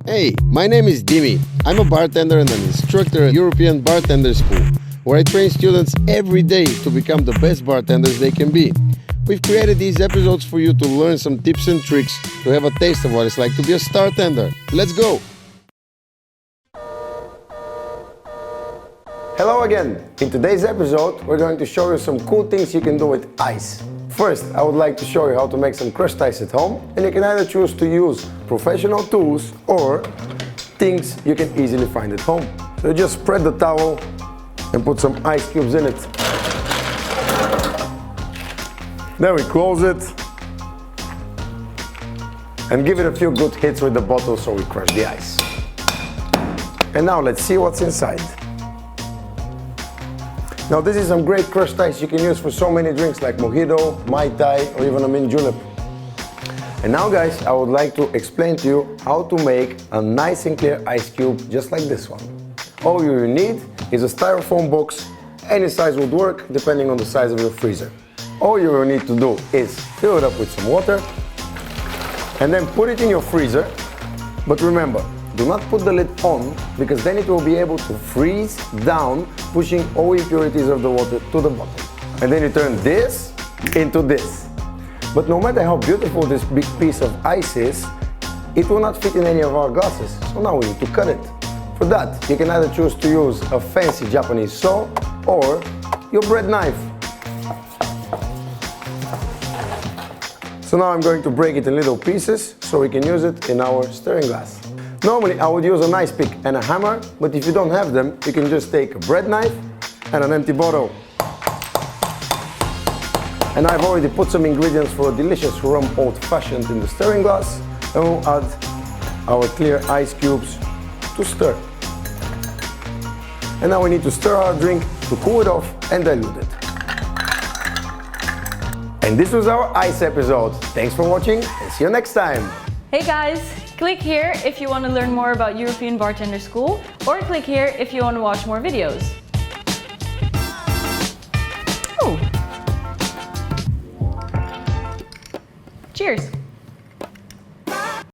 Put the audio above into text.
Hey, my name is Dimi. I'm a bartender and an instructor at European Bartender School, where I train students every day to become the best bartenders they can be. We've created these episodes for you to learn some tips and tricks to have a taste of what it's like to be a bartender. Let's go! Hello again! In today's episode, we're going to show you some cool things you can do with ice. First, I would like to show you how to make some crushed ice at home, and you can either choose to use professional tools or things you can easily find at home. So you just spread the towel and put some ice cubes in it. Then we close it and give it a few good hits with the bottle so we crush the ice. And now let's see what's inside. Now this is some great crushed ice you can use for so many drinks like mojito, mai tai, or even a mint julep. And now guys, I would like to explain to you how to make a nice and clear ice cube just like this one. All you need is a styrofoam box. Any size would work depending on the size of your freezer. All you will need to do is fill it up with some water and then put it in your freezer. But remember, do not put the lid on, because then it will be able to freeze down, pushing all impurities of the water to the bottom. And then you turn this into this. But no matter how beautiful this big piece of ice is, it will not fit in any of our glasses. So now we need to cut it. For that, you can either choose to use a fancy Japanese saw or your bread knife. So now I'm going to break it in little pieces so we can use it in our stirring glass. Normally I would use an ice pick and a hammer, but if you don't have them, you can just take a bread knife and an empty bottle. And I've already put some ingredients for a delicious rum old-fashioned in the stirring glass, and we'll add our clear ice cubes to stir. And now we need to stir our drink to cool it off and dilute it. And this was our ice episode. Thanks for watching and see you next time. Hey guys, click here if you want to learn more about European Bartender School, or click here if you want to watch more videos. Oh. Cheers!